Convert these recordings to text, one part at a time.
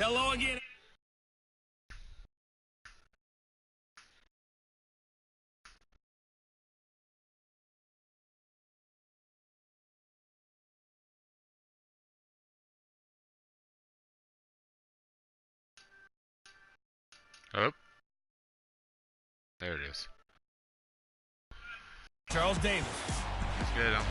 Hello again. Oh. There it is. Charles Davis. Let's get him.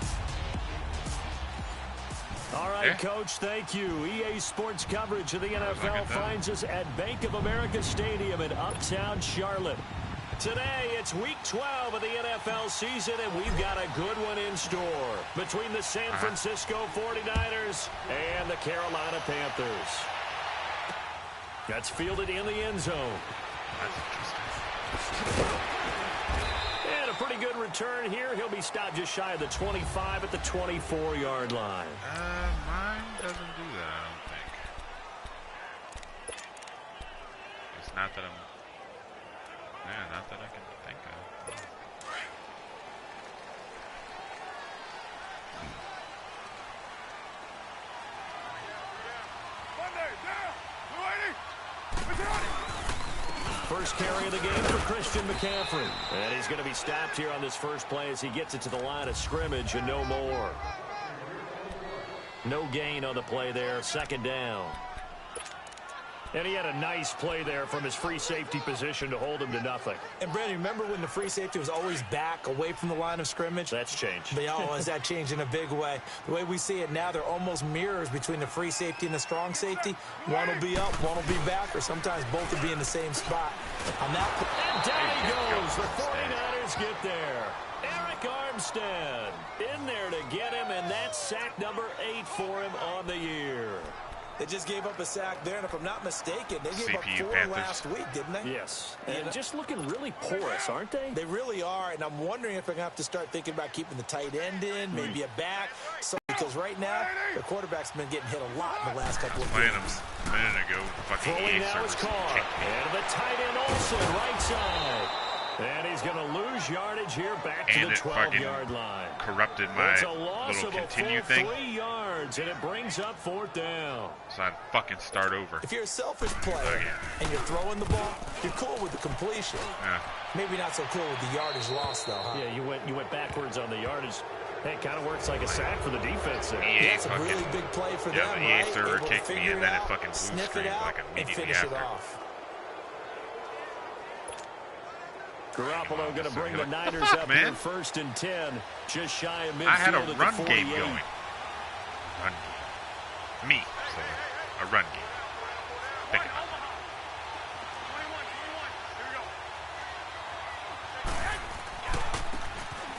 All right, Coach, thank you. EA Sports coverage of the NFL finds us at Bank of America Stadium in Uptown Charlotte. Today, it's Week 12 of the NFL season, and we've got a good one in store between the San Francisco 49ers and the Carolina Panthers. That's fielded in the end zone. And a pretty good return here. He'll be stopped just shy of the 25 at the 24-yard line. Mine doesn't do that, I don't think. It's not that not that I can think of. First carry of the game for Christian McCaffrey. And he's going to be stopped here on this first play as he gets it to the line of scrimmage and no more. No gain on the play there. Second down. And he had a nice play there from his free safety position to hold him to nothing. And, Brandon, remember when the free safety was always back away from the line of scrimmage? That's changed. But, has that changed in a big way? The way we see it now, they're almost mirrors between the free safety and the strong safety. One will be up, one will be back, or sometimes both will be in the same spot. On that and down he goes. The 49ers get there. Eric Armstead in there to get him, and that's sack number 8 for him on the year. They just gave up a sack there, and if I'm not mistaken, they gave up 4 last week, didn't they? Yes. And just looking really porous, aren't they? They really are, and I'm wondering if they're going to have to start thinking about keeping the tight end in, maybe a back. So, because right now, the quarterback's been getting hit a lot in the last couple of games. A minute ago, fucking throwing now is caught. And the tight end also right side. And he's going to lose yardage here back to the 12-yard line. Corrupted my it's a loss little of continue a full thing. 3 yards, and it brings up 4th down. So I fucking start over. If you're a selfish player and you're throwing the ball, you're cool with the completion. Yeah. Maybe not so cool with the yardage loss, though. Huh? Yeah, you went backwards on the yardage. That kind of works like a sack for the defense there. That's a really big play for them, right? The EA kicked me, and then it fucking blue screened like immediately after. Garoppolo going to bring the Niners up here 1st and 10, just shy of midfield. I had a run at the 48. game going. Run game. Me, so a run game. Think about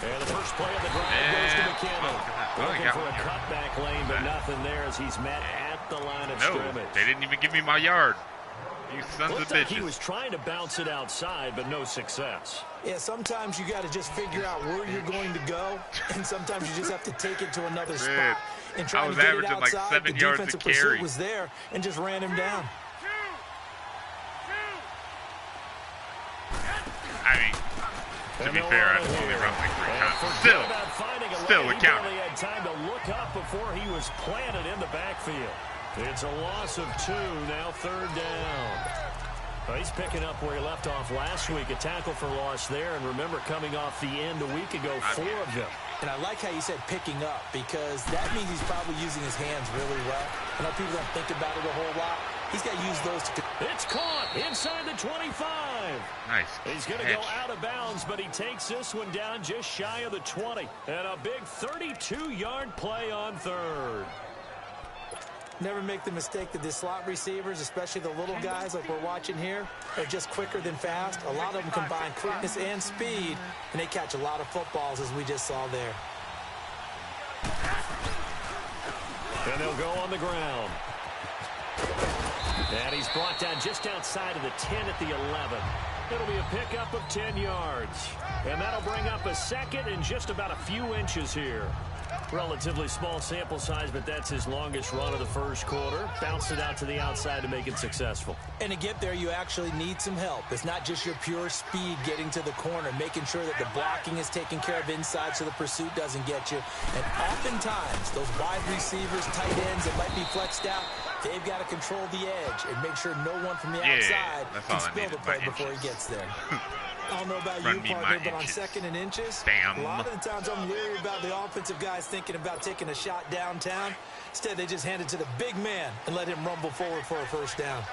it. And the first play of the drive goes to McKinnon. Looking for a cutback lane, but nothing there as he's met at the line of scrimmage. They didn't even give me my yard. You sons of bitches. Like he was trying to bounce it outside, but no success. Yeah, sometimes you got to just figure out where you're going to go, and sometimes you just have to take it to another spot. And try to get it outside, like 7 the yards defensive a carry. pursuit was there and just ran him down. I mean, to be fair, I've only run like 3 times. Still, it counted. He had time to look up before he was planted in the backfield. It's a loss of 2, now 3rd down. Well, he's picking up where he left off last week. A tackle for loss there, and remember, coming off the end a week ago, 4 of them. And I like how you said picking up, because that means he's probably using his hands really well. I know people don't think about it a whole lot. He's got to use those to... It's caught inside the 25. Nice. He's going to go out of bounds, but he takes this one down just shy of the 20. And a big 32-yard play on 3rd. Never make the mistake that the slot receivers, especially the little guys like we're watching here, are just quicker than fast. A lot of them combine quickness and speed, and they catch a lot of footballs, as we just saw there. And they'll go on the ground. And he's brought down just outside of the 10 at the 11. It'll be a pickup of 10 yards. And that'll bring up a 2nd and just about a few inches here. Relatively small sample size, but that's his longest run of the first quarter. Bounced it out to the outside to make it successful. And to get there, you actually need some help. It's not just your pure speed getting to the corner, making sure that the blocking is taken care of inside so the pursuit doesn't get you. And oftentimes, those wide receivers, tight ends that might be flexed out, they've got to control the edge and make sure no one from the outside can spill the play before he gets there. I don't know about you, partner, but on 2nd and inches, a lot of the times I'm leery about the offensive guys thinking about taking a shot downtown. Instead, they just hand it to the big man and let him rumble forward for a first down.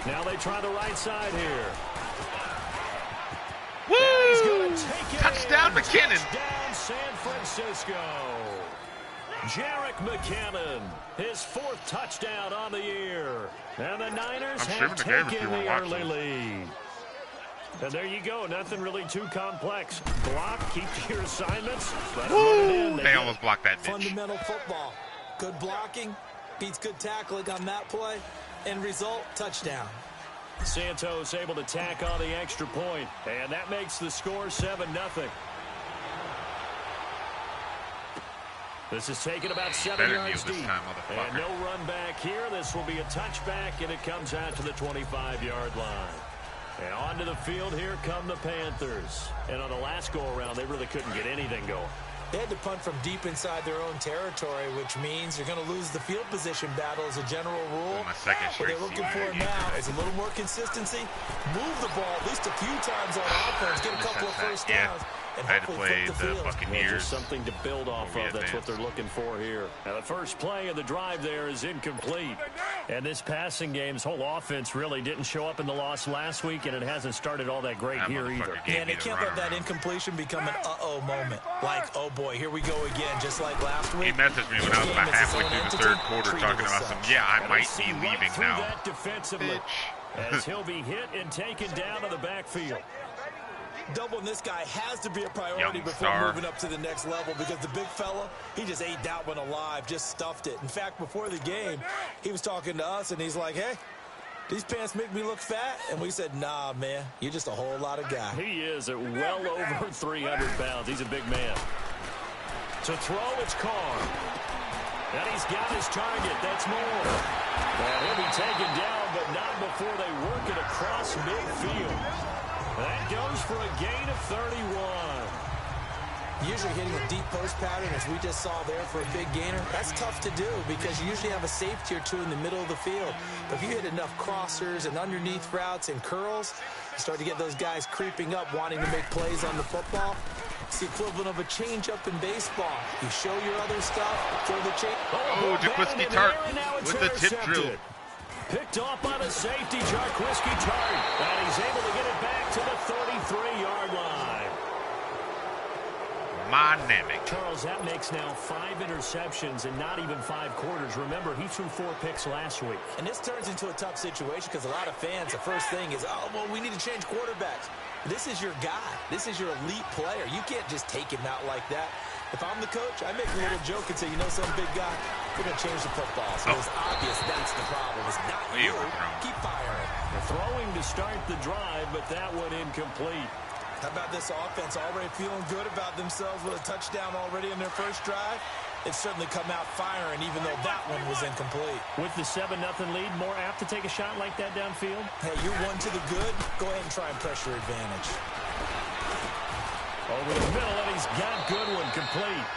21. Now they try the right side here. Woo! Touchdown, McKinnon. Touchdown, San Francisco. Jarek McKinnon, his 4th touchdown on the year. And the Niners have taken the early lead. And there you go. Nothing really too complex. Block, keep your assignments. Woo! They almost blocked that bitch. Fundamental football. Good blocking beats good tackling on that play. End result, touchdown. Santos able to tack on the extra point. And that makes the score 7-0. This is taken about 7 yards deep. And no run back here. This will be a touchback, and it comes out to the 25-yard line. And onto the field, here come the Panthers. And on the last go-around, they really couldn't get anything going. They had to punt from deep inside their own territory, which means you're going to lose the field position battle as a general rule. What they're looking for now is a little more consistency. Move the ball at least a few times on offense. Get a couple of first downs. And I had to play the Buccaneers. Just something to build off of. That's what they're looking for here. Now, the first play of the drive there is incomplete. And this passing game's whole offense really didn't show up in the loss last week, and it hasn't started all that great here either. Yeah, and they can't let that incompletion become an uh-oh moment. Like, oh boy, here we go again, just like last week. He messaged me when I was about halfway through the 3rd quarter talking about some, I might be leaving now. That defensively, as he'll be hit and taken down to the backfield. Doubling this guy has to be a priority before moving up to the next level, because the big fella, he just ate that one alive, just stuffed it. In fact, before the game, he was talking to us, and he's like, hey, these pants make me look fat? And we said, nah, man, you're just a whole lot of guy. He is at well over 300 pounds. He's a big man. To throw, it's Carr. And he's got his target. That's Moore. And he'll be taken down, but not before they work it across midfield. That goes for a gain of 31. Usually hitting a deep post pattern, as we just saw there, for a big gainer, that's tough to do because you usually have a safety or two in the middle of the field. But if you hit enough crossers and underneath routes and curls, you start to get those guys creeping up, wanting to make plays on the football. It's the equivalent of a change-up in baseball. You show your other stuff, throw the change. Oh, Jaquiski Tart with the tip drill. Picked off by the safety, Jaquiski Tart. And he's able to get it back to the 33-yard line. Dynamic. Charles, that makes now 5 interceptions in not even 5 quarters. Remember, he threw 4 picks last week. And this turns into a tough situation because a lot of fans, the first thing is, oh, well, we need to change quarterbacks. This is your guy. This is your elite player. You can't just take him out like that. If I'm the coach, I make a little joke and say, you know, some big guy, we're going to change the football. So it's obvious that's the problem. It's not you. Keep firing. They're throwing to start the drive, but that one incomplete. How about this offense already feeling good about themselves with a touchdown already in their first drive? They've certainly come out firing, even though that one was incomplete. With the 7-0 lead, more apt to take a shot like that downfield? Hey, you're one to the good. Go ahead and try and pressure advantage. Over the middle, and he's got Goodwin complete.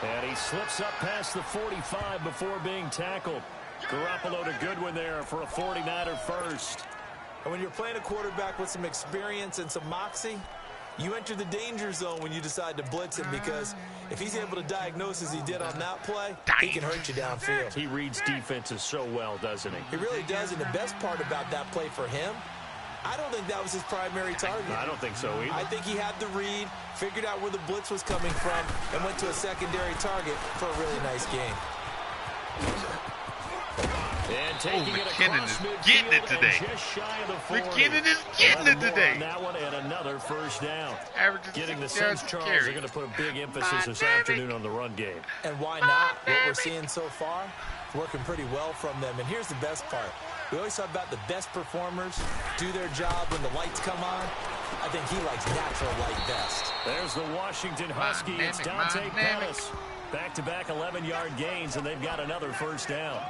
And he slips up past the 45 before being tackled. Garoppolo to Goodwin there for a 49er first. And when you're playing a quarterback with some experience and some moxie, you enter the danger zone when you decide to blitz him, because if he's able to diagnose as he did on that play, he can hurt you downfield. He reads defenses so well, doesn't he? He really does, and the best part about that play for him, I don't think that was his primary target. I don't think so either. I think he had the read, figured out where the blitz was coming from, and went to a secondary target for a really nice game. And taking it McKinnon is getting it today. McKinnon is getting it today. That one and another first down. Averages getting the Saints, Charles, are going to put a big emphasis this afternoon on the run game. And why not? What we're seeing so far, working pretty well from them. And here's the best part. We always talk about the best performers do their job when the lights come on. I think he likes natural light best. There's the Washington Husky. It's Dante Pettis. Back-to-back 11-yard gains, and they've got another first down.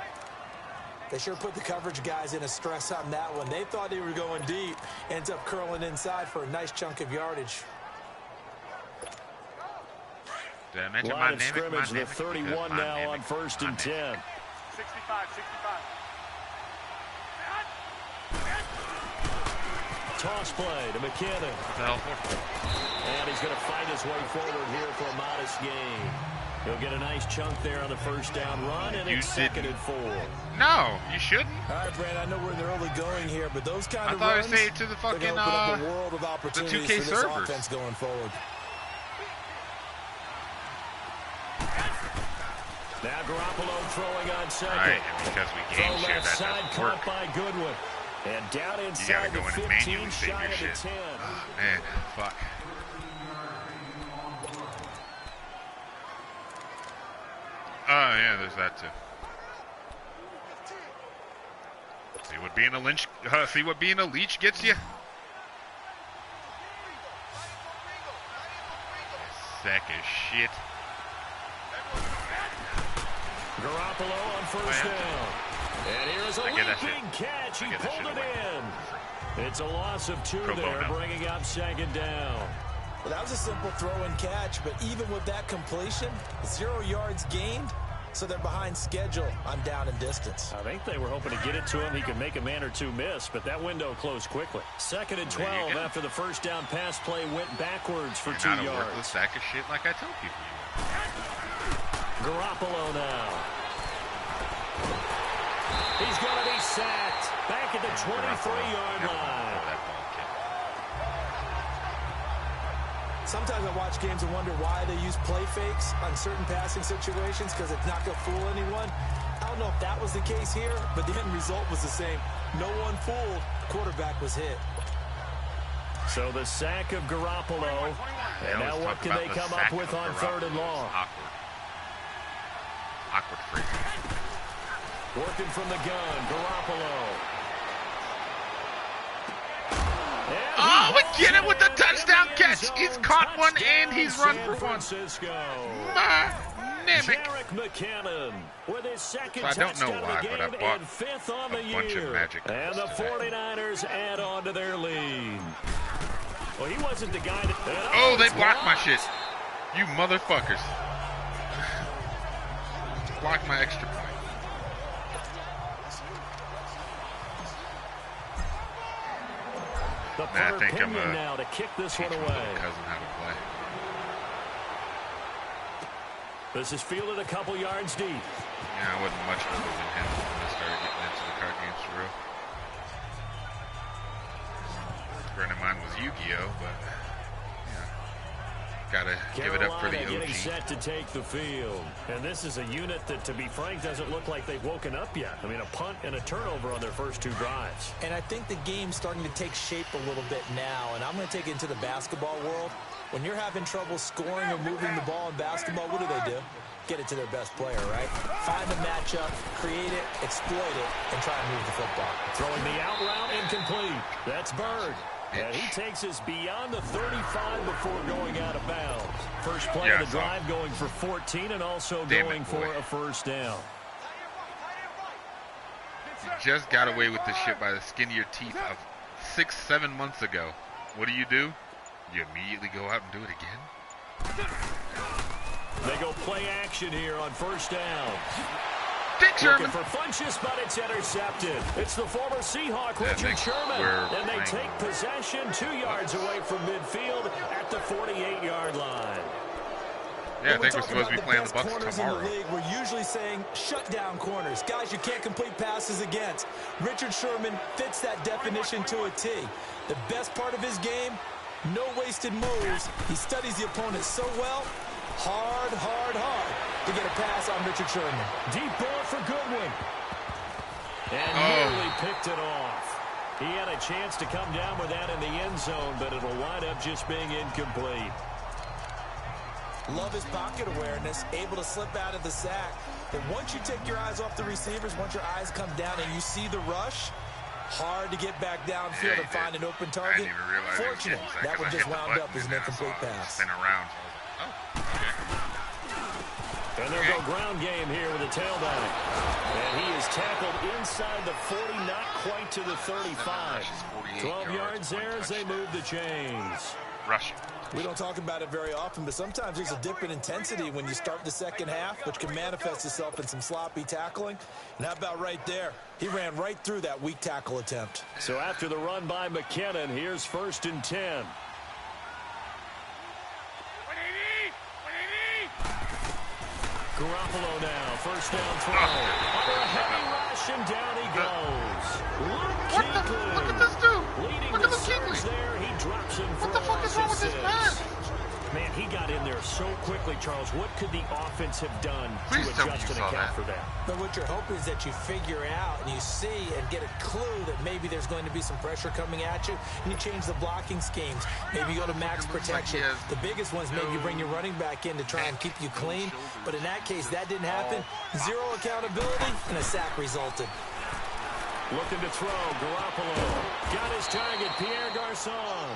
They sure put the coverage guys in a stress on that one. They thought they were going deep. Ends up curling inside for a nice chunk of yardage. Did I mention Line of scrimmage, the 31 now on 1st and 10. 65. Toss play to McKinnon. And he's going to fight his way forward here for a modest gain. He'll get a nice chunk there on the first down run, and it's 2nd and 4. No, you shouldn't. All right, Brand, I know we're in the early going here, but those kind of runs, runs, I thought I say to the fucking, open up a world of opportunities the 2K for this servers. offense going forward. Now Garoppolo throwing on second. Right, and because we game Throw share, left that side doesn't caught work. by Goodwin. And down You inside gotta go the in and 15, manually save shy your of the shit. 10. Oh, man, fuck. Oh, yeah, there's that too. See what being a leech gets you? Sack of shit. Garoppolo on first down. And here's a leaping catch. He pulled it in. It's a loss of 2 there, bringing up 2nd down. Well, that was a simple throw and catch, but even with that completion, 0 yards gained, so they're behind schedule on down and distance. I think they were hoping to get it to him. He could make a man or two miss, but that window closed quickly. 2nd and 12 after the first down pass play went backwards for 2 yards. Not a worthless sack of shit like I tell people you are. Garoppolo now. He's going to be sacked back at the 23-yard line. Sometimes I watch games and wonder why they use play fakes on certain passing situations because it's not going to fool anyone. I don't know if that was the case here, but the end result was the same. No one fooled. Quarterback was hit. So the sack of Garoppolo. And now what can they come up with on 3rd and long? Awkward freak. Working from the gun, Garoppolo. Oh, we get it with the touchdown catch. He's caught one and he's run for one. McKinnon with his second I don't know touchdown why, of the but I game bought and 5th on the a bunch of year. magic And the today. 49ers add on to their lead. Well, he wasn't the guy that... Oh, they blocked my shit. You motherfuckers. Blocked my extra point. The I think I'm now to kick this one away. Cousin how to play. This is fielded a couple yards deep. Yeah, I wasn't much older than him when I started getting into the card games for real. A friend of mine was Yu-Gi-Oh, but gotta give it up for the OG. Getting set to take the field. And this is a unit that, to be frank, doesn't look like they've woken up yet. I mean, a punt and a turnover on their first 2 drives. And I think the game's starting to take shape a little bit now, and I'm going to take it into the basketball world. When you're having trouble scoring or moving the ball in basketball, what do? Get it to their best player, right? Find the matchup, create it, exploit it, and try and move the football. Throwing the out route incomplete. That's Bird. And he takes us beyond the 35 before going out of bounds. First play of the drive going for 14 and also going for a first down. You just got away with this shit by the skin of your teeth of 6-7 months ago. What do? You immediately go out and do it again? They go play action here on first down. Dick Sherman. Looking for Funchess, but it's intercepted. It's the former Seahawk, Richard Sherman. And they take possession 2 yards away from midfield at the 48-yard line. Yeah, I think we're supposed to be playing the Bucs tomorrow. In the league, we're usually saying shut down corners. Guys you can't complete passes against. Richard Sherman fits that definition to a T. The best part of his game, no wasted moves. He studies the opponent so well. Hard to get a pass on Richard Sherman. Deep ball for Goodwin. And nearly picked it off. He had a chance to come down with that in the end zone, but it'll wind up just being incomplete. Love his pocket awareness, able to slip out of the sack. But once you take your eyes off the receivers, once your eyes come down and you see the rush, Hard to get back downfield and find an open target. Fortunate, that one just wound up as an incomplete pass. Spin around. Oh, okay. And they'll go ground game here with a tailback. And he is tackled inside the 40, not quite to the 35. 12 yards there as they move the chains. Rushing. We don't talk about it very often, but sometimes there's a dip in intensity when you start the second half, which can manifest itself in some sloppy tackling. And how about right there? He ran right through that weak tackle attempt. So after the run by McKinnon, here's 1st and 10. Garoppolo now, 1st down throw. Under a heavy rush, and down he goes. Look at this dude. Leading Look the at Luke surge Kuechly. there. He drops him for What the fuck is wrong with this man? Man, he got in there so quickly, Charles. What could the offense have done to adjust and account for that? But what you're hoping is that you figure out and you see and get a clue that maybe there's going to be some pressure coming at you, and you change the blocking schemes. Maybe you go to max protection. The biggest ones, maybe you bring your running back in to try and keep you clean. But in that case, that didn't happen. Zero accountability, and a sack resulted. Looking to throw, Garoppolo. Got his target, Pierre Garçon.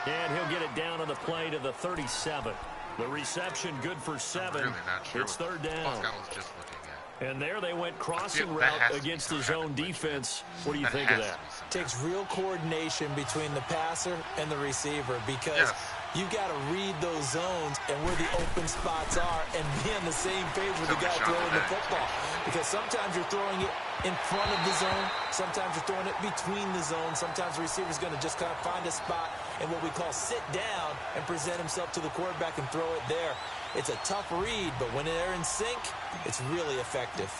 And he'll get it down on the play to the 37. The reception good for 7. Really not sure it's 3rd down. I was just looking at. And there they went crossing route against the zone defense. What do you think of that? Takes real coordination between the passer and the receiver because you got to read those zones and where the open spots are and be on the same page with the guy throwing the football. Because sometimes you're throwing it in front of the zone. Sometimes you're throwing it between the zones. Sometimes the receiver's going to just kind of find a spot and what we call sit down and present himself to the quarterback and throw it there. It's a tough read, but when they're in sync, it's really effective.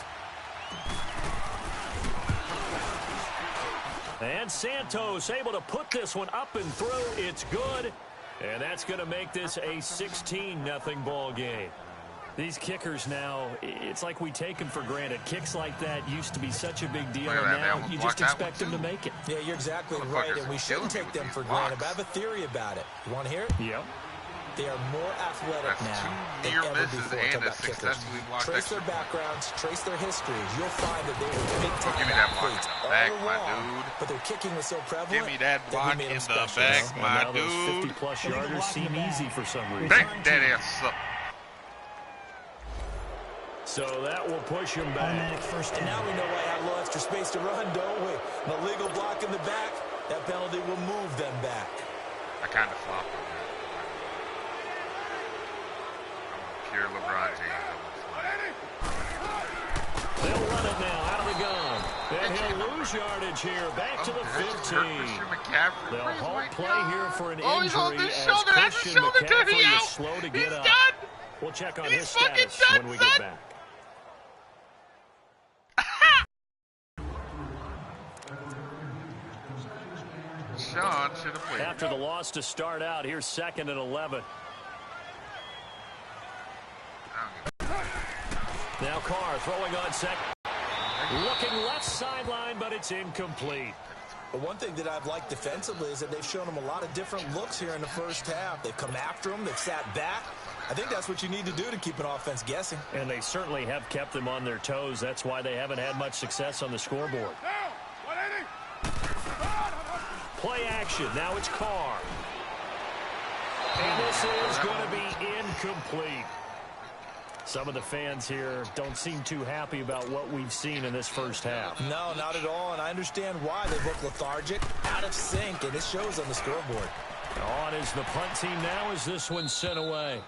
And Santos able to put this one up and through. It's good. And that's going to make this a 16-0 ball game. These kickers now, it's like we take them for granted. Kicks like that used to be such a big deal, and now you just expect them to make it. Yeah, you're exactly right, and we shouldn't take them for granted. But I have a theory about it. You want to hear it? Yep. They are more athletic now than ever before. Talk about kickers. Trace their backgrounds, trace their histories. You'll find that they were big-time athletes all along, but their kicking was so prevalent. Give me that block in the back, my dude. Those 50-plus yarders seem easy for some reason. Back that ass up. So that will push him back. And now we know why I have a little extra space to run, don't we? An illegal block in the back, that penalty will move them back. I kind of flopped on that. Pure LeBron James. They'll run it now out of the gun. And he'll lose yardage here. Back to the 15. They'll halt play here for an injury as Christian McCaffrey is slow to get up. We'll check on his status when we get back. Sean should have played. After the loss to start out, here's 2nd and 11. Now Carr throwing on second. Looking left sideline, but it's incomplete. But one thing that I've liked defensively is that they've shown him a lot of different looks here in the first half. They've come after him. They've sat back. I think that's what you need to do to keep an offense guessing. And they certainly have kept them on their toes. That's why they haven't had much success on the scoreboard. Play action. Now it's Carr. And this is going to be incomplete. Some of the fans here don't seem too happy about what we've seen in this first half. No, not at all, and I understand why. They look lethargic, out of sync, and it shows on the scoreboard. On is the punt team now as this one's sent away.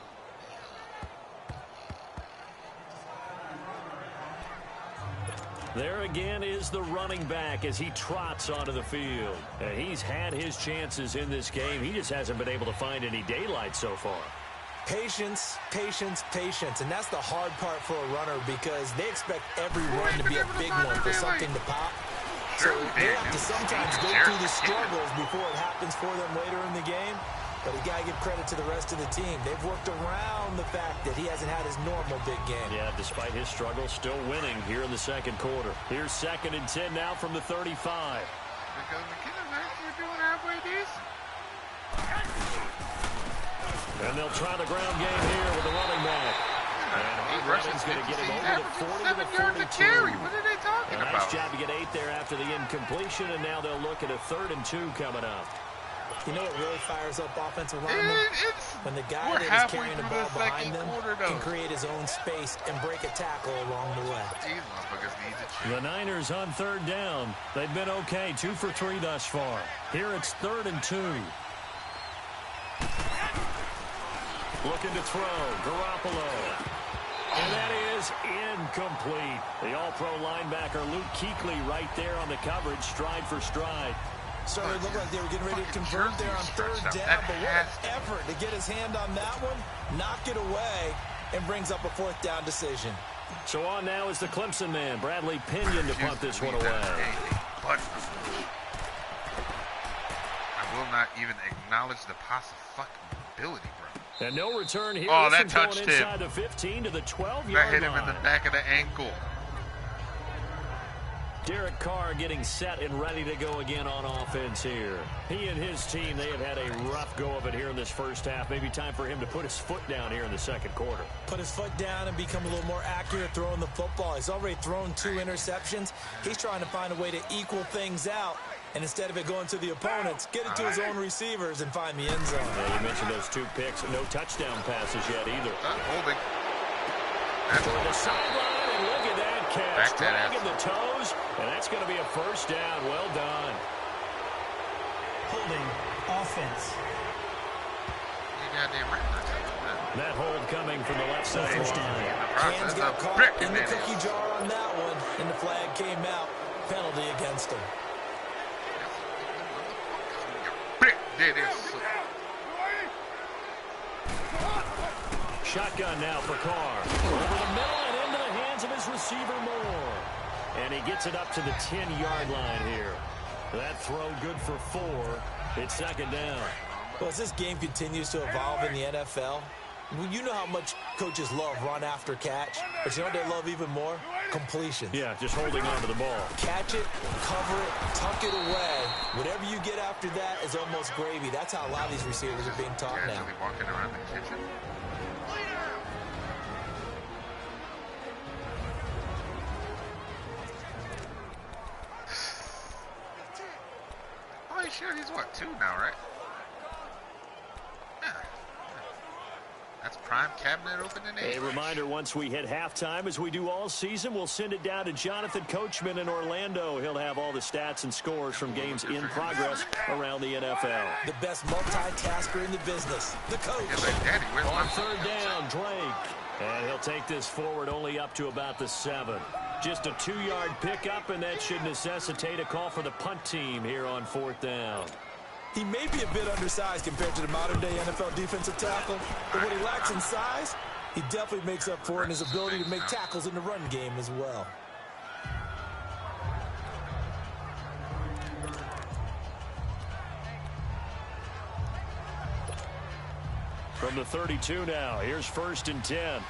There again is the running back as he trots onto the field. And he's had his chances in this game. He just hasn't been able to find any daylight so far. Patience, patience, patience. And that's the hard part for a runner because they expect every run to be a big one for something to pop. So they have to sometimes go through the struggles before it happens for them later in the game. But you got to give credit to the rest of the team. They've worked around the fact that he hasn't had his normal big game. Yeah, despite his struggles, still winning here in the second quarter. Here's 2nd and 10 now from the 35. Because McKinnon's actually doing halfway decent. And they'll try the ground game here with the running back. 8 rushes, 50 yards, 7 yards a carry. What are they talking about? Nice job to get 8 there after the incompletion, and now they'll look at a 3rd and 2 coming up. You know what really fires up offensive linemen? When the guy that is carrying the ball behind them can create his own space and break a tackle along the way. These motherfuckers need to cheat. The Niners on 3rd down. They've been okay, 2 for 3 thus far. Here it's 3rd and 2. Looking to throw, Garoppolo. And that is incomplete. The all-pro linebacker Luke Kuechly right there on the coverage, stride for stride. Started to look like they were getting ready to convert there on 3rd down, but what an effort to get his hand on that one, knock it away, and brings up a 4th down decision. So on now is the Clemson man, Bradley Pinion, to punt this one away. I will not even acknowledge the possibility, bro. And no return here. Oh, that touched him. Inside the 15 to the 12-yard line. That hit him in the back of the ankle. Derek Carr getting set and ready to go again on offense here. He and his team, they have had a rough go of it here in this first half. Maybe time for him to put his foot down here in the second quarter. Put his foot down and become a little more accurate throwing the football. He's already thrown 2 interceptions. He's trying to find a way to equal things out. And instead of it going to the opponents, get it to his own receivers and find the end zone. Yeah, you mentioned those 2 picks. No touchdown passes yet either. Holding. To the sideline, and look at that catch. Dragging the toes, and that's going to be a 1st down. Well done. Holding offense. You goddamn right. That hold coming from the left side. Hands got caught in the cookie jar on that one, and the flag came out. Penalty against him. There it is. Shotgun now for Carr. Over the middle and into the hands of his receiver Moore. And he gets it up to the 10-yard line here. That throw good for 4. It's 2nd down. Well, as this game continues to evolve in the NFL, you know how much coaches love run after catch, but you know what they love even more? Completion. Yeah, just holding on to the ball. Catch it, cover it, tuck it away. Whatever you get after that is almost gravy. That's how a lot of these receivers are being taught now. Walking around the kitchen. Oh, sure, he's what, 2 now, right? Yeah. That's prime cabinet opening age. A reminder, once we hit halftime, as we do all season, we'll send it down to Jonathan Coachman in Orlando. He'll have all the stats and scores from games in progress around the NFL. The best multitasker in the business, the coach. Daddy, on 3rd down, Drake. And he'll take this forward only up to about the 7. Just a 2-yard pickup, and that should necessitate a call for the punt team here on 4th down. He may be a bit undersized compared to the modern-day NFL defensive tackle, but what he lacks in size, he definitely makes up for in his ability to make tackles in the run game as well. From the 32 now, here's 1st and 10.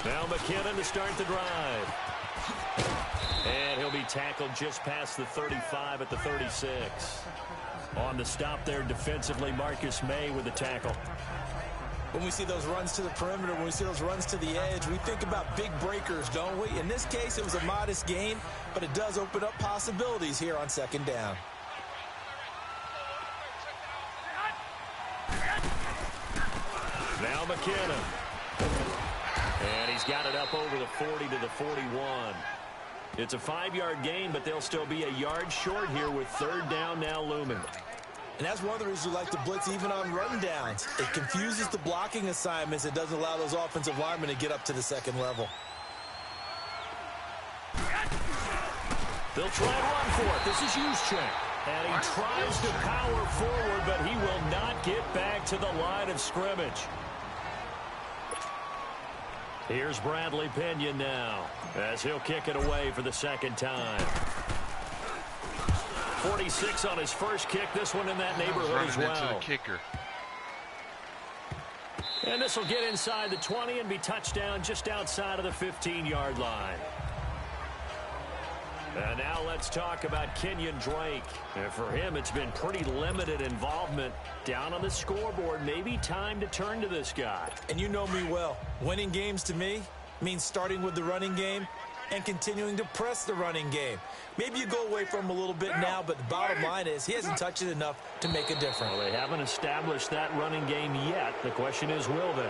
Now McKinnon to start the drive. And he'll be tackled just past the 35 at the 36. On the stop there defensively, Marcus May with the tackle. When we see those runs to the perimeter, when we see those runs to the edge, we think about big breakers, don't we? In this case, it was a modest gain, but it does open up possibilities here on 2nd down. Now McKinnon. And he's got it up over the 40 to the 41. It's a 5-yard gain, but they'll still be a yard short here with 3rd down now looming. And that's one of the reasons you like to blitz even on run downs. It confuses the blocking assignments. It doesn't allow those offensive linemen to get up to the 2nd level. They'll try to run for it. This is Juszczyk. And he tries to power forward, but he will not get back to the line of scrimmage. Here's Bradley Pinion now as he'll kick it away for the second time. 46 on his first kick. This one in that neighborhood as well. Into the kicker. And this will get inside the 20 and be touchdown just outside of the 15-yard line. And now let's talk about Kenyon Drake. And for him, it's been pretty limited involvement down on the scoreboard. Maybe time to turn to this guy. And you know me well. Winning games to me means starting with the running game and continuing to press the running game. Maybe you go away from him a little bit now, but the bottom line is he hasn't touched it enough to make a difference. Well, they haven't established that running game yet. The question is, will they?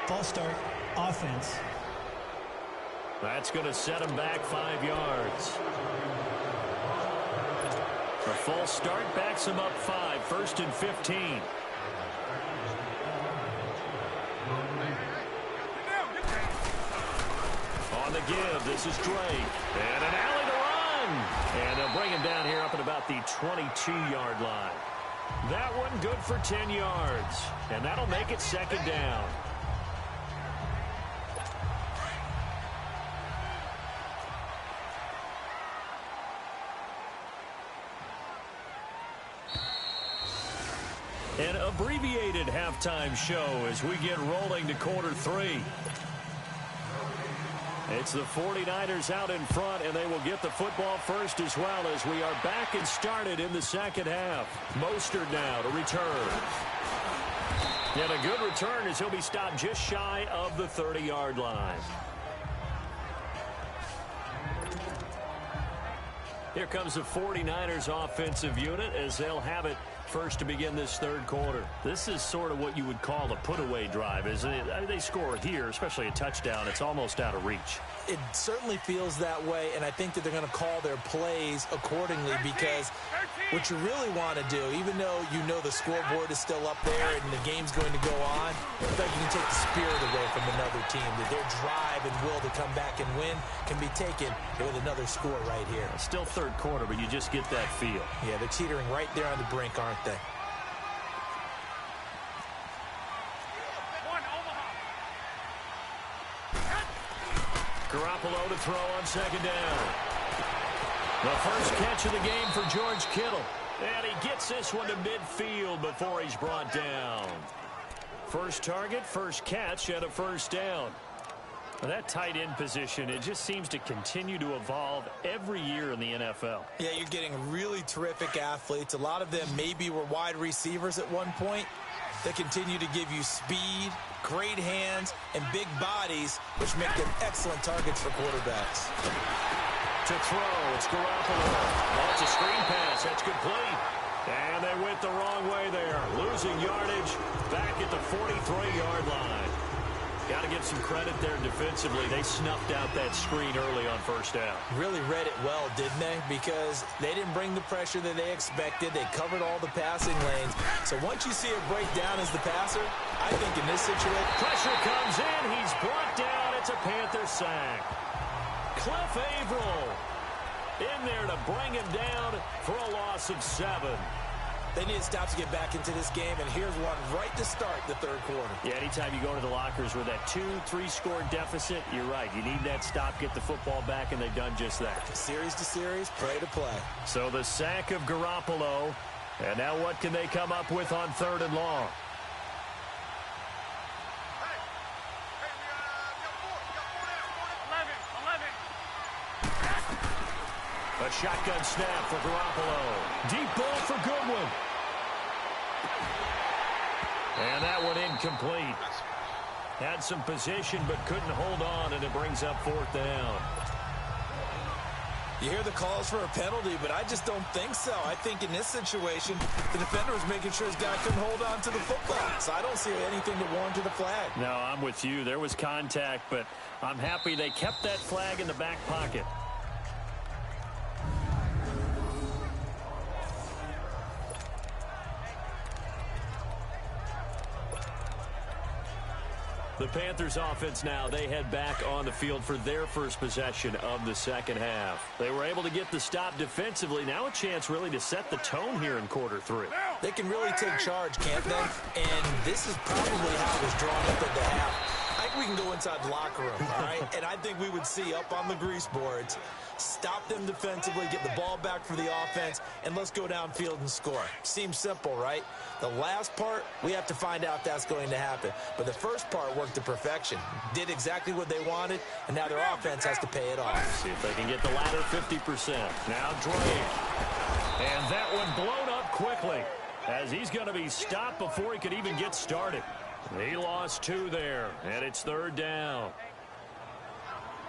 False start, offense. That's going to set him back 5 yards. A false start backs him up 5, 1st and 15. On the give, this is Drake. And an alley to run. And they'll bring him down here up at about the 22-yard line. That one good for 10 yards. And that'll make it 2nd down. An abbreviated halftime show as we get rolling to quarter 3. It's the 49ers out in front, and they will get the football first as well as we are back and started in the second half. Mostert now to return. And a good return as he'll be stopped just shy of the 30-yard line. Here comes the 49ers offensive unit as they'll have it first to begin this third quarter. This is sort of what you would call a put-away drive, isn't it? They score here, especially a touchdown. It's almost out of reach. It certainly feels that way, and I think that they're going to call their plays accordingly because what you really want to do, even though you know the scoreboard is still up there and the game's going to go on, I think you can take the spirit away from another team, that their drive and will to come back and win can be taken with another score right here. Still third quarter, but you just get that feel. Yeah, they're teetering right there on the brink, aren't they? Garoppolo to throw on 2nd down. The first catch of the game for George Kittle. And he gets this one to midfield before he's brought down. First target, first catch, and a 1st down. That tight end position, it just seems to continue to evolve every year in the NFL. Yeah, you're getting really terrific athletes. A lot of them maybe were wide receivers at one point. They continue to give you speed, great hands, and big bodies, which make them excellent targets for quarterbacks. To throw, it's Garoppolo. That's a screen pass. That's complete. And they went the wrong way there. Losing yardage back at the 43-yard line. Got to give some credit there defensively. They snuffed out that screen early on 1st down. Really read it well, didn't they? Because they didn't bring the pressure that they expected. They covered all the passing lanes. So once you see it break down as the passer, I think in this situation... Pressure comes in. He's brought down. It's a Panther sack. Cliff Averill in there to bring him down for a loss of 7. They need to stop to get back into this game, and here's one right to start the third quarter. Yeah, anytime you go to the lockers with that 2-3 score deficit, you're right. You need that stop, get the football back, and they've done just that. Series to series, play to play. So the sack of Garoppolo, and now what can they come up with on 3rd and long? A shotgun snap for Garoppolo. Deep ball for Goodwin. And that one incomplete. Had some position but couldn't hold on, and it brings up 4th down. You hear the calls for a penalty, but I just don't think so. I think in this situation, the defender was making sure his guy couldn't hold on to the football. So I don't see anything to warrant to the flag. No, I'm with you. There was contact, but I'm happy they kept that flag in the back pocket. The Panthers offense now, they head back on the field for their first possession of the second half. They were able to get the stop defensively. Now a chance really to set the tone here in quarter 3. They can really take charge, can't they? And this is probably how it was drawn up at the half. I think we can go inside the locker room, all right? And I think we would see up on the grease boards, stop them defensively, get the ball back for the offense, and let's go downfield and score. Seems simple, right? The last part, we have to find out if that's going to happen. But the first part worked to perfection. Did exactly what they wanted, and now their offense has to pay it off. See if they can get the latter 50%. Now Drake. And that one blown up quickly as he's going to be stopped before he could even get started. He lost 2 there, and it's 3rd down.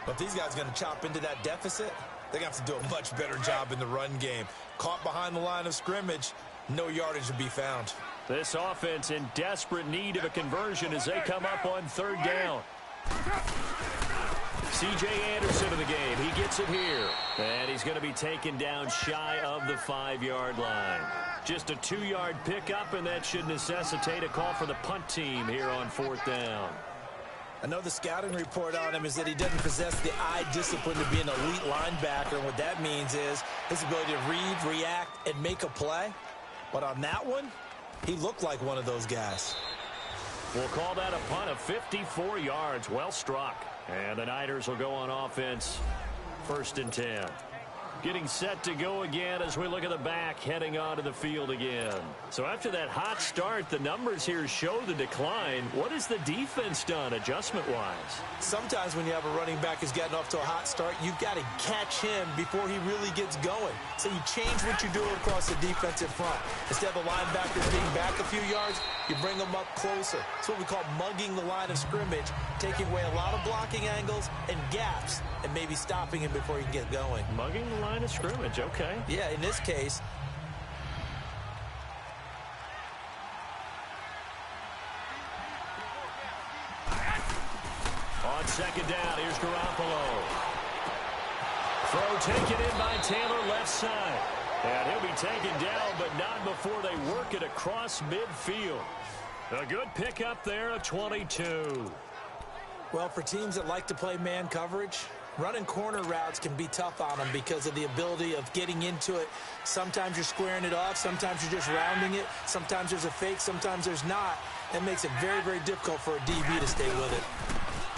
But if these guys are going to chop into that deficit, they're going to have to do a much better job in the run game. Caught behind the line of scrimmage, no yardage to be found. This offense in desperate need of a conversion as they come up on 3rd down. C.J. Anderson in the game. He gets it here. And he's going to be taken down shy of the 5-yard line. Just a 2-yard pickup, and that should necessitate a call for the punt team here on 4th down. I know the scouting report on him is that he doesn't possess the eye discipline to be an elite linebacker. And what that means is his ability to read, react, and make a play. But on that one, he looked like one of those guys. We'll call that a punt of 54 yards. Well struck. And the Niners will go on offense. 1st and 10. Getting set to go again as we look at the back, heading onto the field again. So after that hot start, the numbers here show the decline. What has the defense done adjustment-wise? Sometimes when you have a running back who's gotten off to a hot start, you've got to catch him before he really gets going. So you change what you're doing across the defensive front. Instead of the linebackers being back a few yards, you bring them up closer. It's what we call mugging the line of scrimmage, taking away a lot of blocking angles and gaps, and maybe stopping him before he can get going. Mugging the line of scrimmage, okay. Yeah, in this case. On 2nd down, here's Garoppolo. Throw taken in by Taylor left side. And he'll be taken down, but not before they work it across midfield. A good pickup there of 22. Well, for teams that like to play man coverage, running corner routes can be tough on them because of the ability of getting into it. Sometimes you're squaring it off. Sometimes you're just rounding it. Sometimes there's a fake. Sometimes there's not. That makes it very, very difficult for a DB to stay with it.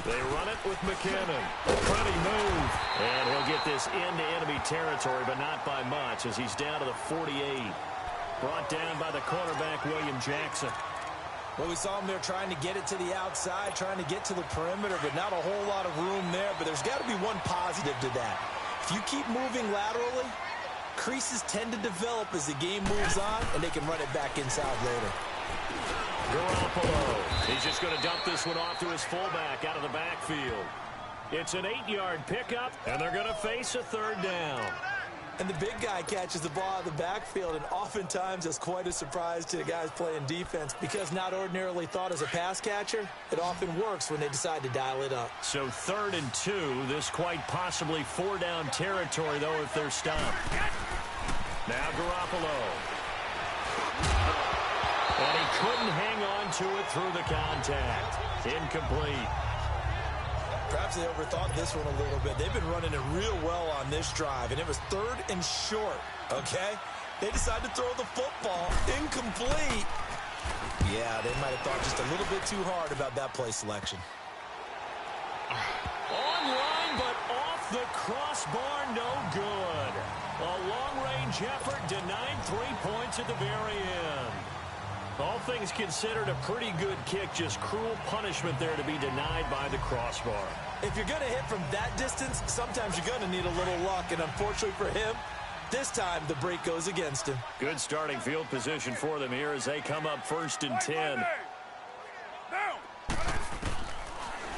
They run it with McKinnon. Pretty move. And he'll get this into enemy territory, but not by much as he's down to the 48. Brought down by the cornerback, William Jackson. Well, we saw him there trying to get it to the outside, trying to get to the perimeter, but not a whole lot of room there. But there's got to be one positive to that. If you keep moving laterally, creases tend to develop as the game moves on, and they can run it back inside later. Garoppolo. He's just going to dump this one off to his fullback out of the backfield. It's an 8-yard pickup, and they're going to face a 3rd down. And the big guy catches the ball out of the backfield, and oftentimes it's quite a surprise to the guys playing defense because not ordinarily thought as a pass catcher, it often works when they decide to dial it up. So 3rd and 2, this quite possibly 4-down territory, though, if they're stopped. Now Garoppolo. And he couldn't hang on to it through the contact. Incomplete. Perhaps they overthought this one a little bit. They've been running it real well on this drive, and it was 3rd and short, okay? They decided to throw the football. Incomplete. Yeah, they might have thought just a little bit too hard about that play selection. Online, but off the crossbar, no good. A long-range effort denied 3 points at the very end. All things considered, a pretty good kick, just cruel punishment there to be denied by the crossbar. If you're going to hit from that distance, sometimes you're going to need a little luck, and unfortunately for him, this time the break goes against him. Good starting field position for them here as they come up 1st and 10.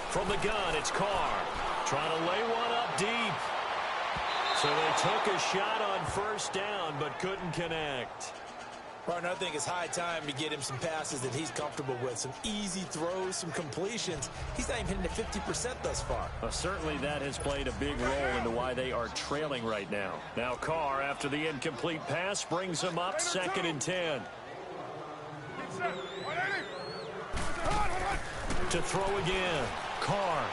From the gun, it's Carr. Trying to lay one up deep. So they took a shot on 1st down, but couldn't connect. Partner, I think it's high time to get him some passes that he's comfortable with. Some easy throws, some completions. He's not even hitting at 50% thus far. Certainly that has played a big role into why they are trailing right now. Now Carr, after the incomplete pass, brings them up 2nd and 10. To throw again. Carr.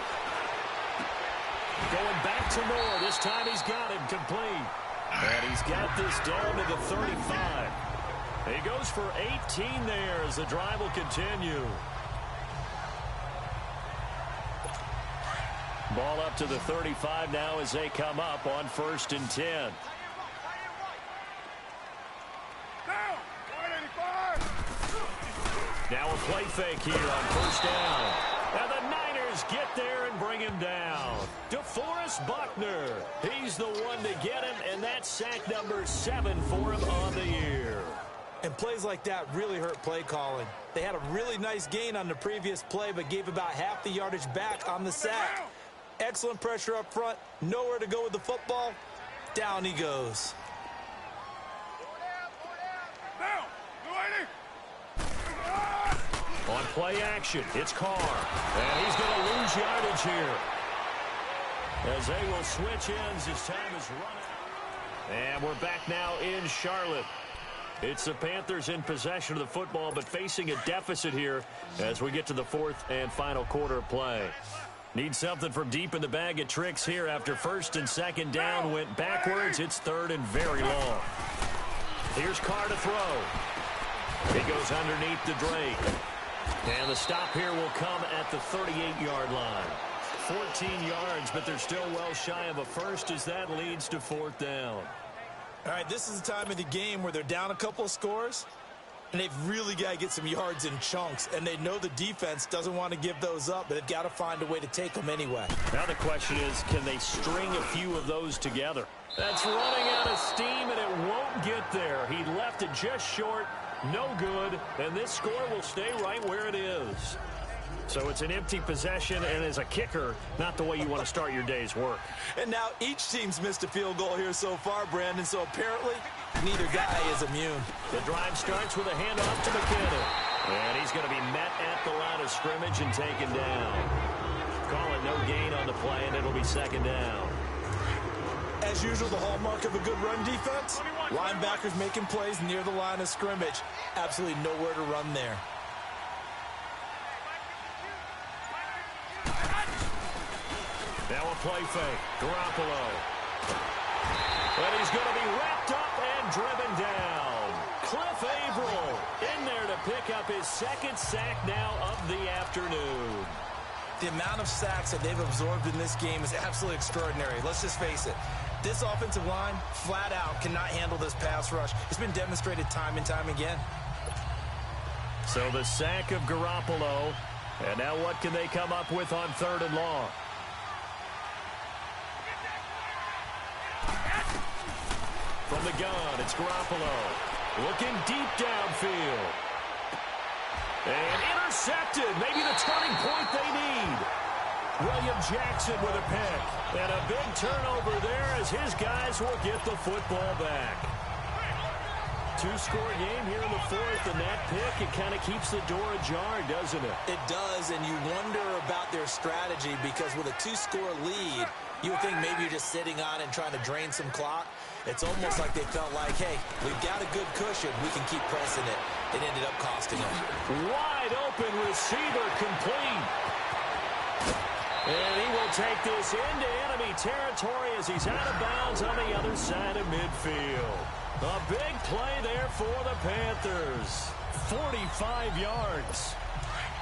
Going back to Moore. This time he's got him complete. And he's got this down to the 35. He goes for 18 there as the drive will continue. Ball up to the 35 now as they come up on 1st and 10. Now a play fake here on 1st down. And the Niners get there and bring him down. DeForest Buckner. He's the one to get him, and that's sack number 7 for him on the year. And plays like that really hurt play calling. They had a really nice gain on the previous play, but gave about half the yardage back on the sack. Excellent pressure up front. Nowhere to go with the football. Down he goes. On play action, it's Carr. And he's going to lose yardage here. As they will switch ends as time is running. And we're back now in Charlotte. It's the Panthers in possession of the football, but facing a deficit here as we get to the 4th and final quarter of play. Need something from deep in the bag of tricks here after 1st and 2nd down went backwards. It's 3rd and very long. Here's Carr to throw. He goes underneath the Drake. And the stop here will come at the 38-yard line. 14 yards, but they're still well shy of a first as that leads to 4th down. All right, this is the time of the game where they're down a couple of scores, and they've really got to get some yards in chunks, and they know the defense doesn't want to give those up, but they've got to find a way to take them anyway. Now the question is, can they string a few of those together? That's running out of steam, and it won't get there. He left it just short. No good, and this score will stay right where it is. So it's an empty possession, and as a kicker, not the way you want to start your day's work. And now each team's missed a field goal here so far, Brandon, so apparently neither guy is immune. The drive starts with a handoff to McKinnon. And he's going to be met at the line of scrimmage and taken down. Call it no gain on the play, and it'll be 2nd down. As usual, the hallmark of a good run defense, linebackers making plays near the line of scrimmage. Absolutely nowhere to run there. Now a play fake. Garoppolo. And he's going to be wrapped up and driven down. Cliff Averill in there to pick up his 2nd sack now of the afternoon. The amount of sacks that they've absorbed in this game is absolutely extraordinary. Let's just face it. This offensive line, flat out, cannot handle this pass rush. It's been demonstrated time and time again. So the sack of Garoppolo. And now what can they come up with on 3rd and long? From the gun, it's Garoppolo. Looking deep downfield. And intercepted. Maybe the turning point they need. William Jackson with a pick. And a big turnover there as his guys will get the football back. 2-score game here in the 4th, and that pick, it kind of keeps the door ajar, doesn't it? It does, and you wonder about their strategy because with a 2-score lead, you would think maybe you're just sitting on it and trying to drain some clock. It's almost like they felt like, hey, we've got a good cushion. We can keep pressing it. It ended up costing them. Wide open receiver complete. And he will take this into enemy territory as he's out of bounds on the other side of midfield. A big play there for the Panthers. 45 yards.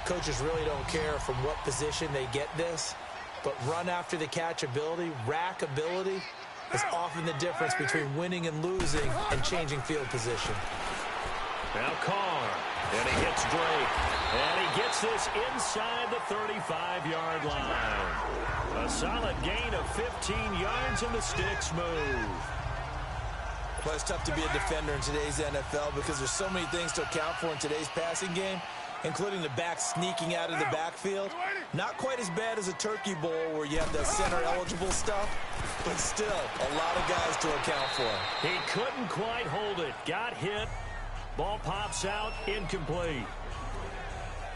Coaches really don't care from what position they get this, but run after the catch ability, rack ability, is often the difference between winning and losing and changing field position. Now Carr, and he hits Drake, and he gets this inside the 35-yard line. A solid gain of 15 yards, and the sticks move. Well, it's tough to be a defender in today's NFL because there's so many things to account for in today's passing game, including the back sneaking out of the backfield. Not quite as bad as a turkey bowl where you have the center-eligible stuff, but still a lot of guys to account for. He couldn't quite hold it. Got hit. Ball pops out. Incomplete.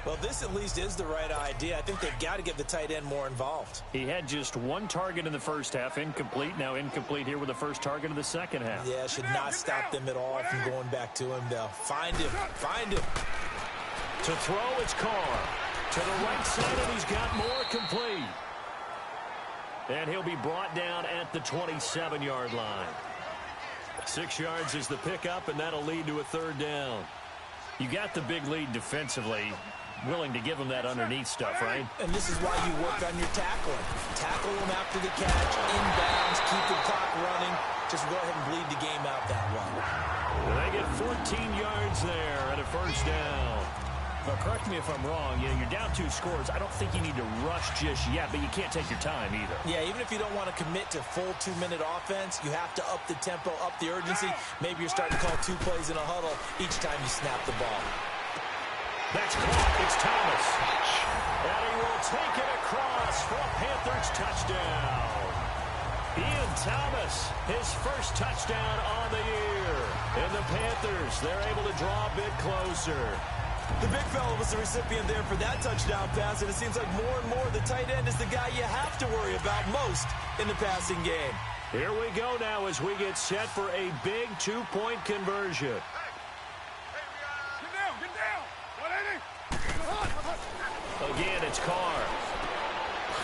Well, this at least is the right idea. I think they've got to get the tight end more involved. He had just one target in the first half. Incomplete. Now incomplete here with the first target of the second half. Yeah, should not stop them at all from going back to him, though. Find him. Find him. To throw, it's Carr. To the right side, and he's got more complete. And he'll be brought down at the 27-yard line. 6 yards is the pickup, and that'll lead to a third down. You got the big lead defensively. Willing to give them that underneath stuff, right? And this is why you work on your tackling. Tackle them after the catch, inbounds, keep the clock running. Just go ahead and bleed the game out that way. And they get 14 yards there and a first down. Well, correct me if I'm wrong. You know, you're down 2 scores. I don't think you need to rush just yet, but you can't take your time either. Yeah, even if you don't want to commit to full 2-minute offense, you have to up the tempo, up the urgency. Maybe you're starting to call 2 plays in a huddle each time you snap the ball. That's caught. It's Thomas. And he will take it across for a Panthers touchdown. Ian Thomas, his first touchdown on the year. And the Panthers, they're able to draw a bit closer. The big fella was the recipient there for that touchdown pass, and it seems like more and more the tight end is the guy you have to worry about most in the passing game. Here we go now as we get set for a big 2-point conversion. Again, it's Carr.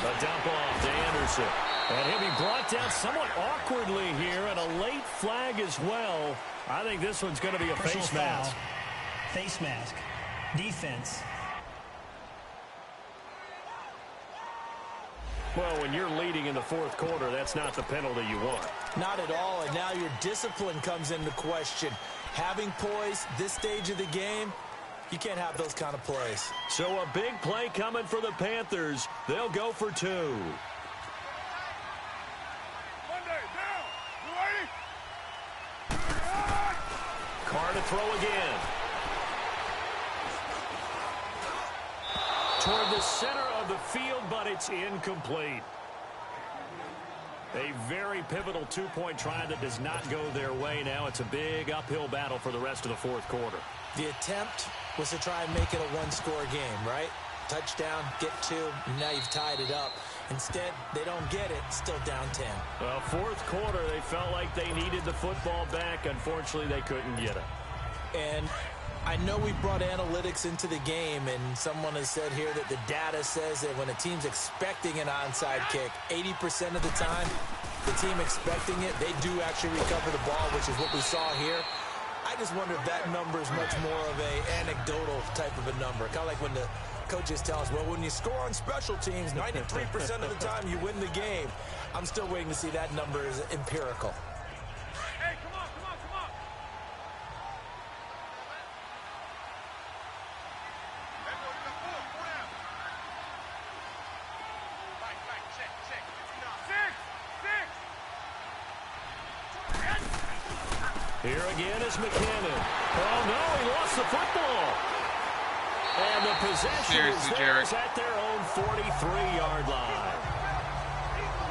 A dump off to Anderson. And he'll be brought down somewhat awkwardly here, and a late flag as well. I think this one's going to be a Personal face mask. foul. Face mask. Defense. Well, when you're leading in the fourth quarter, that's not the penalty you want. Not at all, and now your discipline comes into question. Having poise this stage of the game, you can't have those kind of plays. So a big play coming for the Panthers. They'll go for 2. Carr to throw again. Toward the center of the field, but it's incomplete. A very pivotal 2-point try that does not go their way now. It's a big uphill battle for the rest of the fourth quarter. The attempt was to try and make it a 1-score game, right? Touchdown, get 2, and now you've tied it up. Instead, they don't get it, still down 10. Well, fourth quarter, they felt like they needed the football back. Unfortunately, they couldn't get it. And I know we brought analytics into the game, and someone has said here that the data says that when a team's expecting an onside kick, 80% of the time, the team expecting it, they do actually recover the ball, which is what we saw here. I just wonder if that number is much more of a anecdotal type of a number. Kind of like when the coaches tell us, well, when you score on special teams, 93% of the time you win the game. I'm still waiting to see that number is empirical. Hey, come on, come on, come on. Here again is McKinnon. Oh, no, he lost the football. And the possession is theirs at their own 43-yard line.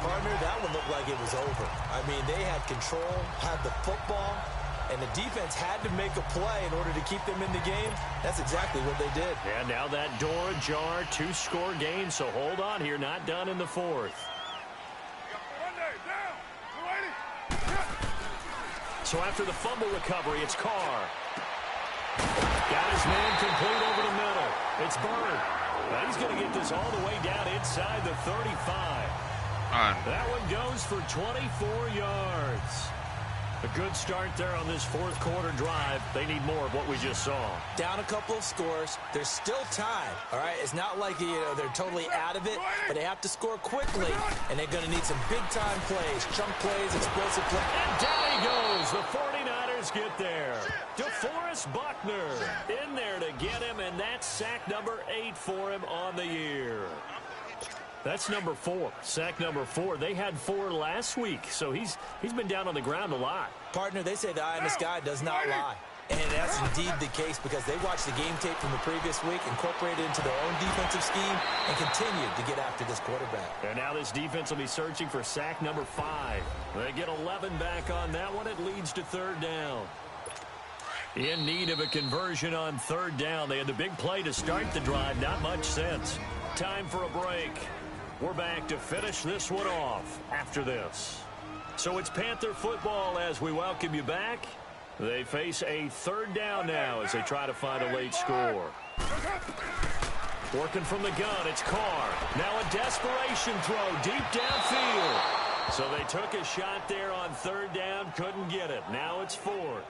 Partner, that one looked like it was over. I mean, they had control, had the football, and the defense had to make a play in order to keep them in the game. That's exactly what they did. And now that door ajar, 2-score game, so hold on here, not done in the fourth. So after the fumble recovery, it's Carr. Got his man complete over the middle. It's Bird. Now he's going to get this all the way down inside the 35. That one goes for 24 yards. A good start there on this fourth quarter drive. They need more of what we just saw. Down a couple of scores. There's still time. All right, it's not like they're totally out of it, but they have to score quickly, and they're going to need some big-time plays, chunk plays, explosive plays. And down he goes. The 49ers get there. DeForest Buckner in there to get him, and that's sack number 8 for him on the year. That's number 4. Sack number 4. They had 4 last week, so he's been down on the ground a lot. Partner, they say the eye in the sky does not lie. And that's indeed the case because they watched the game tape from the previous week, incorporated it into their own defensive scheme, and continued to get after this quarterback. And now this defense will be searching for sack number 5. They get 11 back on that one. It leads to third down. In need of a conversion on third down. They had the big play to start the drive. Not much sense. Time for a break. We're back to finish this one off after this. So it's Panther football as we welcome you back. They face a third down now as they try to find a late score. Working from the gun, it's Carr. Now a desperation throw deep downfield. So they took a shot there on third down, couldn't get it. Now it's fourth.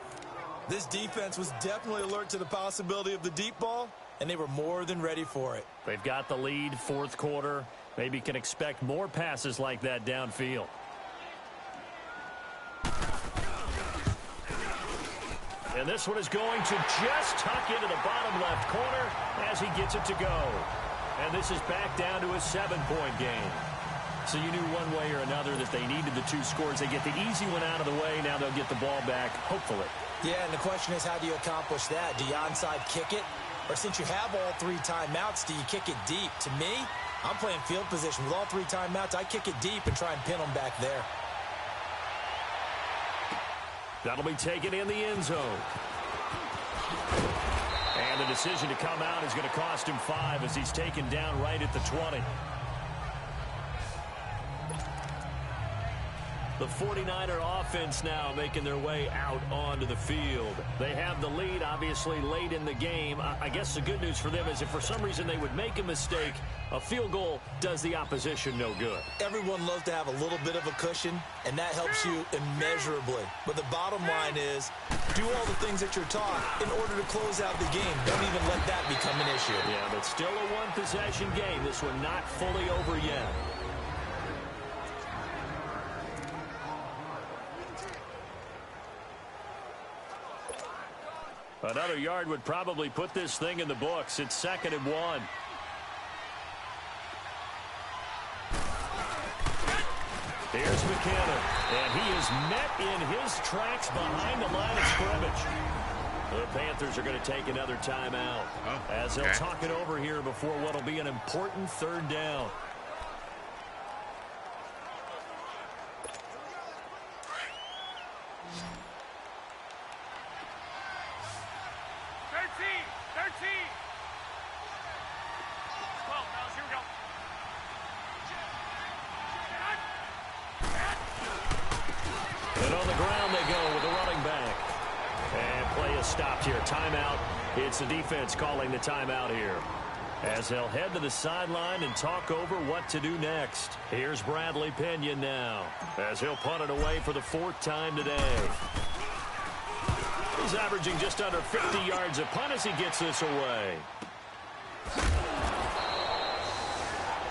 This defense was definitely alert to the possibility of the deep ball, and they were more than ready for it. They've got the lead, fourth quarter. Maybe can expect more passes like that downfield. And this one is going to just tuck into the bottom left corner as he gets it to go. And this is back down to a 7-point game. So you knew one way or another that they needed the 2 scores. They get the easy one out of the way. Now they'll get the ball back, hopefully. Yeah, and the question is, how do you accomplish that? Do you onside kick it? Or since you have all 3 timeouts, do you kick it deep? To me, I'm playing field position. With all 3 timeouts, I kick it deep and try and pin them back there. That'll be taken in the end zone. And the decision to come out is going to cost him 5 as he's taken down right at the 20. The 49er offense now making their way out onto the field. They have the lead, obviously, late in the game. I guess the good news for them is if for some reason they would make a mistake, a field goal does the opposition no good. Everyone loves to have a little bit of a cushion, and that helps you immeasurably. But the bottom line is, do all the things that you're taught in order to close out the game. Don't even let that become an issue. Yeah, but still a one-possession game. This one not fully over yet. Another yard would probably put this thing in the books. It's 2nd and 1. Here's McKinnon, and he is met in his tracks behind the line of scrimmage. The Panthers are going to take another timeout as they'll talk it over here before what will be an important 3rd down. And on the ground they go with a running back. And play is stopped here. Timeout. It's the defense calling the timeout here, as they'll head to the sideline and talk over what to do next. Here's Bradley Pinion now, as he'll punt it away for the 4th time today. He's averaging just under 50 yards a punt as he gets this away.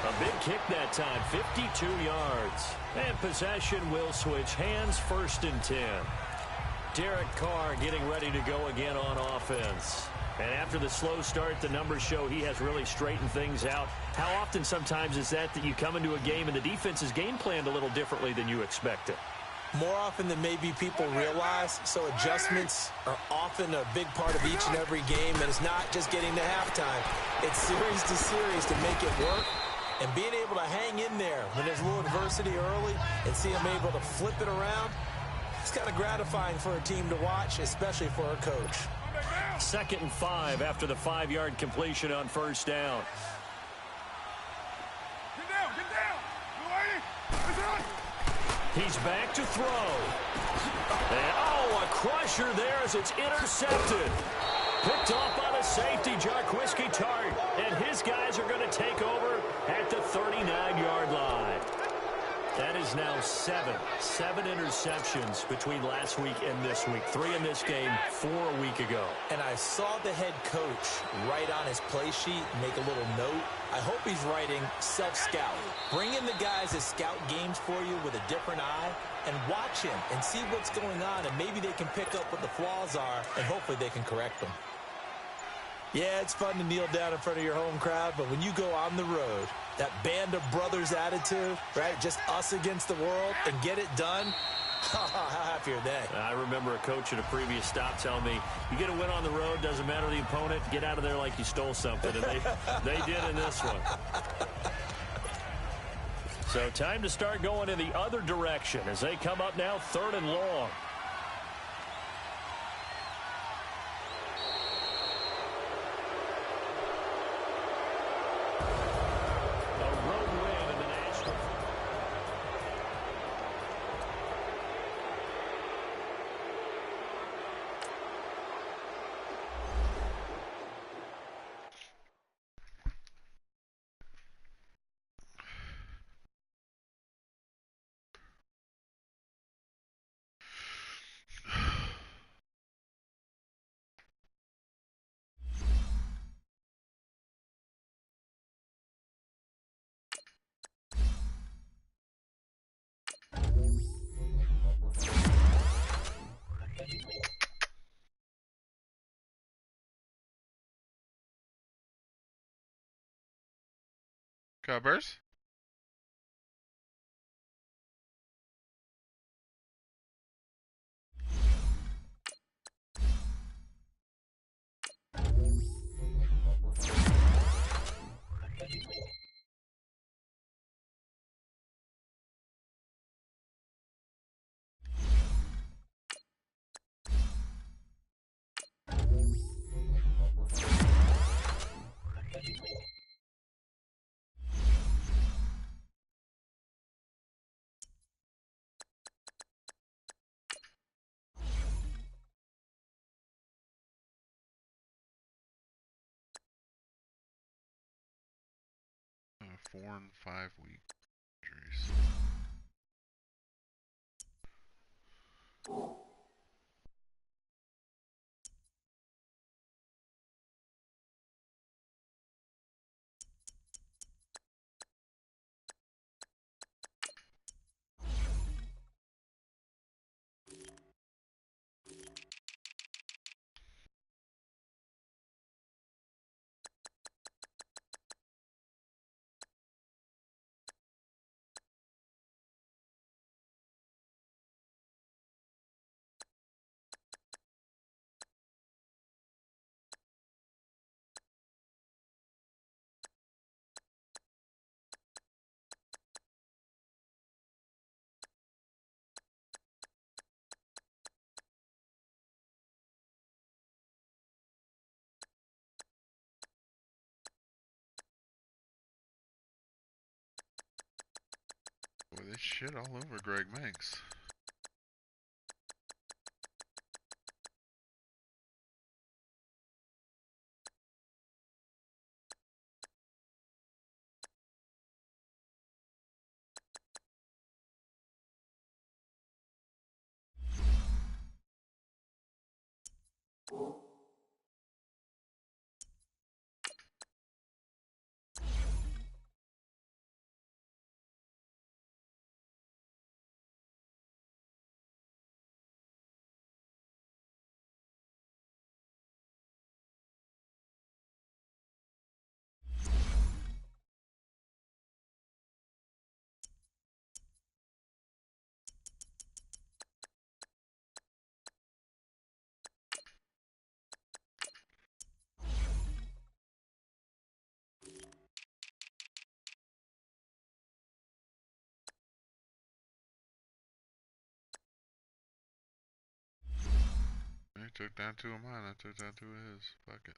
A big kick that time, 52 yards. And possession will switch hands, 1st and 10. Derek Carr getting ready to go again on offense. And after the slow start, the numbers show he has really straightened things out. How often sometimes is that you come into a game and the defense is game planned a little differently than you expected? More often than maybe people realize, so adjustments are often a big part of each and every game, and it's not just getting to halftime. It's series to series to make it work, and being able to hang in there when there's a little adversity early and see them able to flip it around, it's kind of gratifying for a team to watch, especially for a coach. 2nd and 5 after the 5-yard completion on 1st down. Get down, get down. You ready? It's on. He's back to throw. And, a crusher there as it's intercepted. Picked off by the safety, Jarquiski Tart. And his guys are going to take over at the 39-yard line. That is now 7 interceptions between last week and this week. 3 in this game, 4 a week ago. And I saw the head coach write on his play sheet, make a little note. I hope he's writing self-scout. Bring in the guys that scout games for you with a different eye and watch him and see what's going on, and maybe they can pick up what the flaws are, and hopefully they can correct them. Yeah, it's fun to kneel down in front of your home crowd, but when you go on the road, that band of brothers attitude, right, just us against the world, and get it done, how happy are they? I remember a coach at a previous stop telling me, you get a win on the road, doesn't matter the opponent, get out of there like you stole something, and they did in this one. So time to start going in the other direction as they come up now 3rd and long. Cubbers. Uh, 4 and 5 week injuries. Boy, they shit all over Greg Manx. He took down 2 of mine, I took down 2 of his. Fuck it.